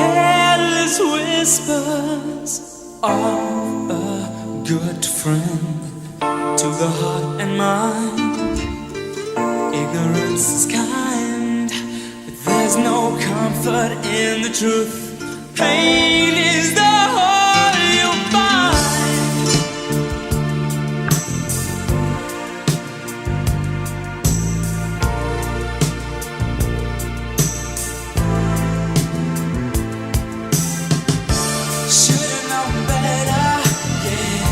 careless whispers of a good friend to the heart and mind. Ignorance is kind, but there's no comfort in the truth. Pain is the whole you'll find. Should've known better, yeah.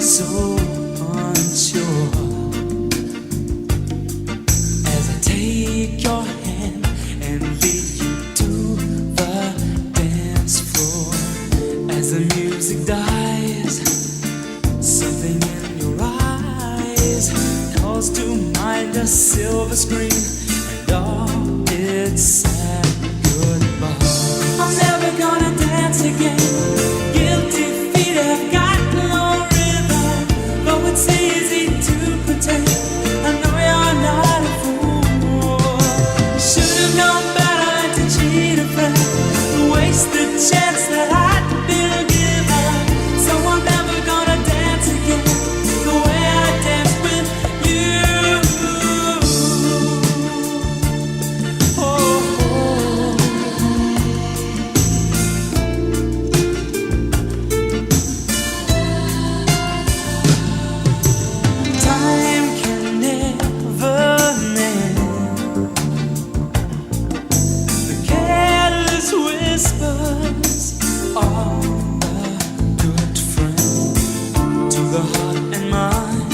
So unsure as I take your hand and lead you to the dance floor. As the music dies, something in your eyes calls to mind a silver screen and all its sad goodbye. I'm never gonna dance again. Guilty feet have got no rhythm. Though it's easy to pretend, I know you're not a fool. Should've known better than to cheat a friend, waste the chance that I'd been given. So I'm never gonna dance again the way I danced with you. Time can never mend the careless whispers of a good friend to the heart and mind.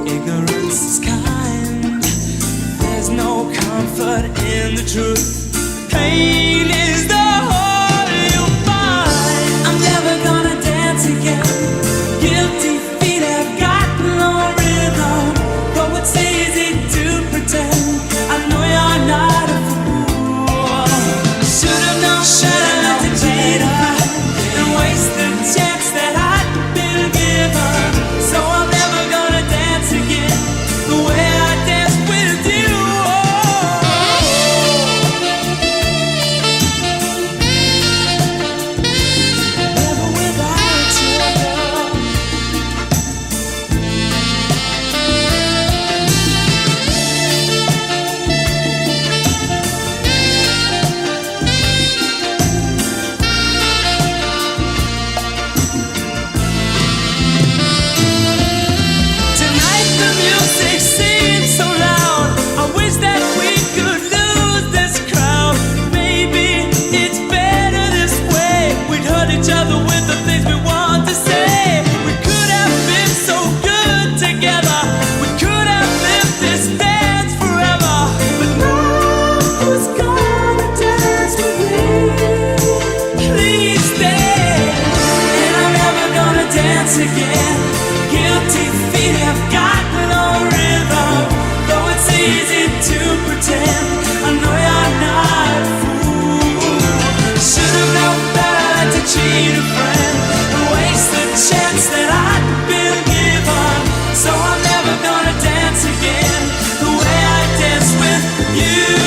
Ignorance is kind, there's no comfort in the truth. Pain is the whole you'll find. I'm never gonna dance again. Guilty feet have got no rhythm. Though it's easy to pretend, I know you're not a fool. Should've known to cheat and waste the chance that I'd been given. So I'm never gonna dance again the way I danced with you. Never without you, girl. Tonight the music seems so loud. I wish that we could lose this crowd. Maybe it's better this way. We'd hurt each other with the things we want to say. We could have been so good together. We could have lived this dance forever. But now who's gonna dance with me? Please stay. And I'm never gonna dance again. Guilty feet have got no rhythm. Though it's easy to pretend, I know you're not a fool. Should've known better than to cheat a friend and waste the chance that I'd been given. So I'm never gonna dance again the way I danced with you.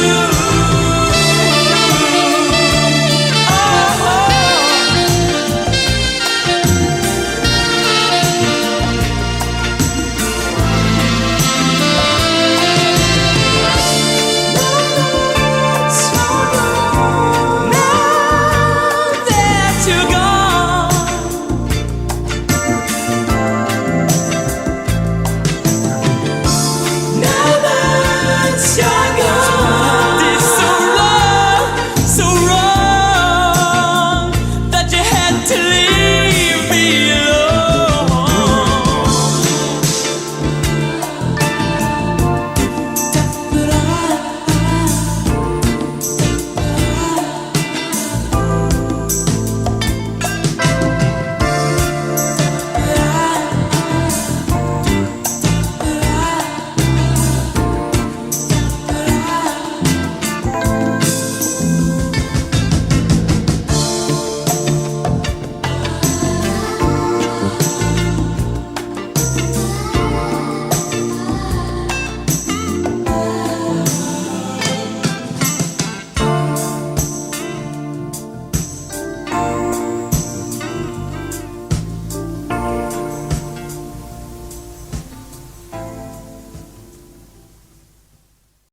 Now that you're